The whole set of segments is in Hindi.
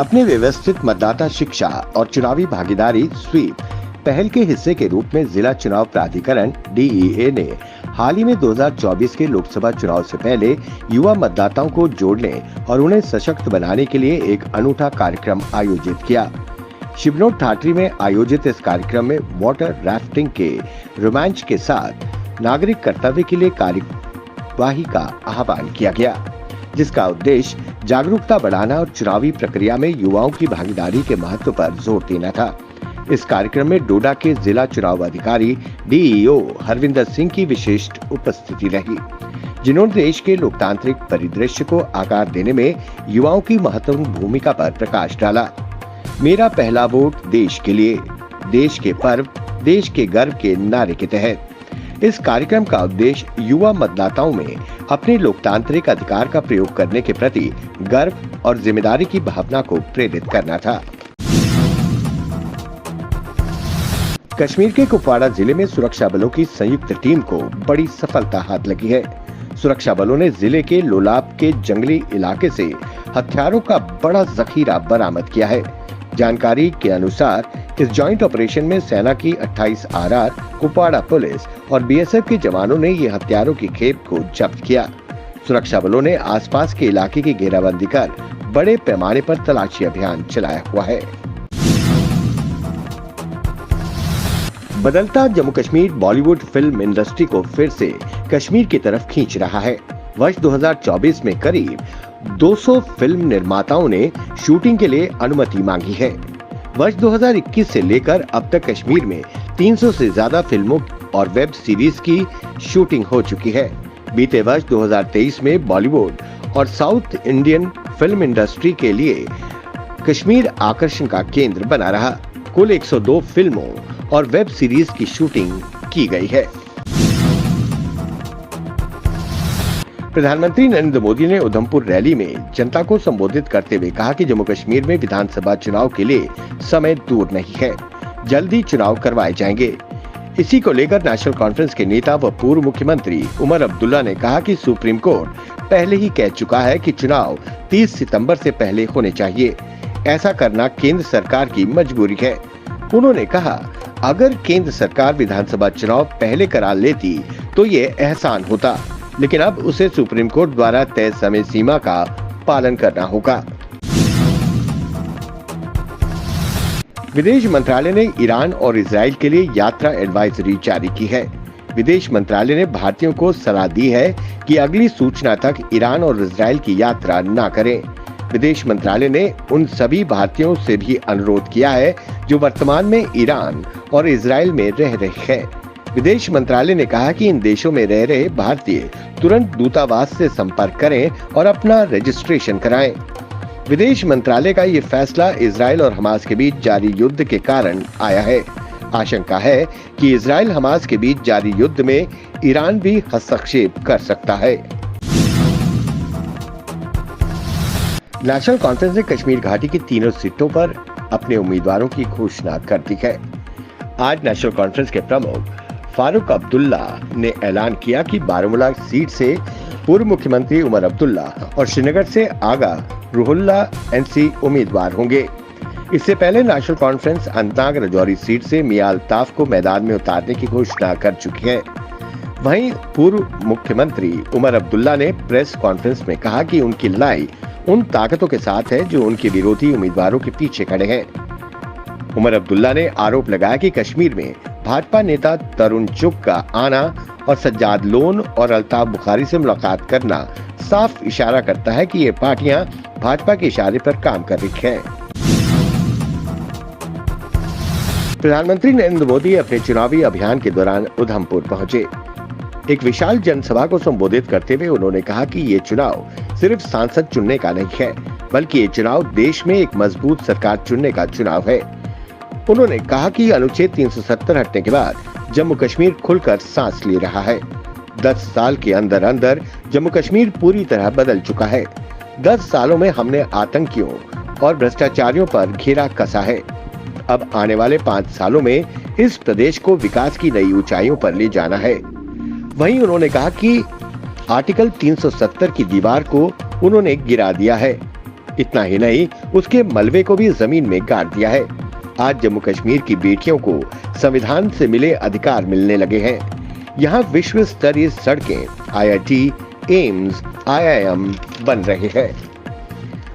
अपने व्यवस्थित मतदाता शिक्षा और चुनावी भागीदारी स्वीप पहल के हिस्से के रूप में जिला चुनाव प्राधिकरण DEA ने हाल ही में 2024 के लोकसभा चुनाव से पहले युवा मतदाताओं को जोड़ने और उन्हें सशक्त बनाने के लिए एक अनूठा कार्यक्रम आयोजित किया। शिवनोट ठाठरी में आयोजित इस कार्यक्रम में वाटर राफ्टिंग के रोमांच के साथ नागरिक कर्तव्य के लिए कार्यवाही का आह्वान किया गया, जिसका उद्देश्य जागरूकता बढ़ाना और चुनावी प्रक्रिया में युवाओं की भागीदारी के महत्व पर जोर देना था। इस कार्यक्रम में डोडा के जिला चुनाव अधिकारी DEO हरविंदर सिंह की विशेष उपस्थिति रही, जिन्होंने देश के लोकतांत्रिक परिदृश्य को आकार देने में युवाओं की महत्वपूर्ण भूमिका पर प्रकाश डाला। मेरा पहला वोट देश के लिए, देश के पर्व, देश के गर्व के नारे के तहत इस कार्यक्रम का उद्देश्य युवा मतदाताओं में अपने लोकतांत्रिक अधिकार का प्रयोग करने के प्रति गर्व और जिम्मेदारी की भावना को प्रेरित करना था। कश्मीर के कुपवाड़ा जिले में सुरक्षा बलों की संयुक्त टीम को बड़ी सफलता हाथ लगी है। सुरक्षा बलों ने जिले के लोलाब के जंगली इलाके से हथियारों का बड़ा जखीरा बरामद किया है। जानकारी के अनुसार इस जॉइंट ऑपरेशन में सेना की 28 RR, कुपवाड़ा पुलिस और BSF के जवानों ने ये हथियारों की खेप को जब्त किया। सुरक्षा बलों ने आसपास के इलाके की घेराबंदी कर बड़े पैमाने पर तलाशी अभियान चलाया हुआ है। बदलता जम्मू कश्मीर बॉलीवुड फिल्म इंडस्ट्री को फिर से कश्मीर की तरफ खींच रहा है। वर्ष 2024 में करीब 200 फिल्म निर्माताओं ने शूटिंग के लिए अनुमति मांगी है। वर्ष 2021 से लेकर अब तक कश्मीर में 300 से ज्यादा फिल्मों और वेब सीरीज की शूटिंग हो चुकी है। बीते वर्ष 2023 में बॉलीवुड और साउथ इंडियन फिल्म इंडस्ट्री के लिए कश्मीर आकर्षण का केंद्र बना रहा। कुल 102 फिल्मों और वेब सीरीज की शूटिंग की गई है। प्रधानमंत्री नरेंद्र मोदी ने उधमपुर रैली में जनता को संबोधित करते हुए कहा कि जम्मू कश्मीर में विधानसभा चुनाव के लिए समय दूर नहीं है, जल्दी चुनाव करवाए जाएंगे। इसी को लेकर नेशनल कॉन्फ्रेंस के नेता व पूर्व मुख्यमंत्री उमर अब्दुल्ला ने कहा कि सुप्रीम कोर्ट पहले ही कह चुका है कि चुनाव 30 सितंबर से पहले होने चाहिए। ऐसा करना केंद्र सरकार की मजबूरी है। उन्होंने कहा, अगर केंद्र सरकार विधानसभा चुनाव पहले करा लेती तो ये एहसान होता, लेकिन अब उसे सुप्रीम कोर्ट द्वारा तय समय सीमा का पालन करना होगा। विदेश मंत्रालय ने ईरान और इजराइल के लिए यात्रा एडवाइजरी जारी की है। विदेश मंत्रालय ने भारतीयों को सलाह दी है कि अगली सूचना तक ईरान और इजराइल की यात्रा न करें। विदेश मंत्रालय ने उन सभी भारतीयों से भी अनुरोध किया है जो वर्तमान में ईरान और इजराइल में रह रहे हैं। विदेश मंत्रालय ने कहा कि इन देशों में रह रहे भारतीय तुरंत दूतावास से संपर्क करें और अपना रजिस्ट्रेशन कराएं। विदेश मंत्रालय का ये फैसला इजराइल और हमास के बीच जारी युद्ध के कारण आया है। आशंका है कि इजराइल हमास के बीच जारी युद्ध में ईरान भी हस्तक्षेप कर सकता है। नेशनल कॉन्फ्रेंस ने कश्मीर घाटी की तीनों सीटों पर अपने उम्मीदवारों की घोषणा कर दी है। आज नेशनल कॉन्फ्रेंस के प्रमुख फारूक अब्दुल्ला ने ऐलान किया कि बारामूला सीट से पूर्व मुख्यमंत्री उमर अब्दुल्ला और श्रीनगर से आगा रूहुल्ला NC उम्मीदवार होंगे। इससे पहले national conference Anantnag Rajouri seat से मियां अल्ताफ को मैदान में उतारने की घोषणा कर चुकी है। वहीं पूर्व मुख्यमंत्री उमर अब्दुल्ला ने प्रेस कॉन्फ्रेंस में कहा कि उनकी लड़ाई उन ताकतों के साथ है जो उनके विरोधी उम्मीदवारों के पीछे खड़े हैं। उमर अब्दुल्ला ने आरोप लगाया कि कश्मीर में भाजपा नेता तरुण चुग का आना और सज्जाद लोन और अल्ताफ बुखारी से मुलाकात करना साफ इशारा करता है कि ये पार्टियां भाजपा के इशारे पर काम कर रही हैं। प्रधानमंत्री नरेंद्र मोदी अपने चुनावी अभियान के दौरान उधमपुर पहुंचे। एक विशाल जनसभा को संबोधित करते हुए उन्होंने कहा कि ये चुनाव सिर्फ सांसद चुनने का नहीं है, बल्कि ये चुनाव देश में एक मजबूत सरकार चुनने का चुनाव है। उन्होंने कहा कि अनुच्छेद 370 हटने के बाद जम्मू कश्मीर खुलकर सांस ले रहा है। 10 साल के अंदर अंदर जम्मू कश्मीर पूरी तरह बदल चुका है। 10 सालों में हमने आतंकियों और भ्रष्टाचारियों पर घेरा कसा है। अब आने वाले 5 सालों में इस प्रदेश को विकास की नई ऊंचाइयों पर ले जाना है। वहीं उन्होंने कहा कि आर्टिकल 370 की दीवार को उन्होंने गिरा दिया है। इतना ही नहीं, उसके मलबे को भी जमीन में गाड़ दिया है। आज जम्मू कश्मीर की बेटियों को संविधान से मिले अधिकार मिलने लगे हैं। यहाँ विश्व स्तरीय सड़कें, IIT, एम्स, IIM बन रहे हैं।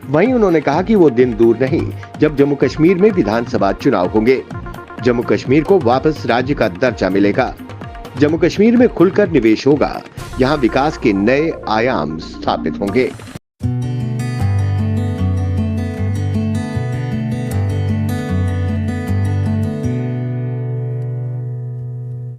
वहीं उन्होंने कहा कि वो दिन दूर नहीं जब जम्मू कश्मीर में विधानसभा चुनाव होंगे। जम्मू कश्मीर को वापस राज्य का दर्जा मिलेगा। जम्मू कश्मीर में खुलकर निवेश होगा। यहाँ विकास के नए आयाम स्थापित होंगे।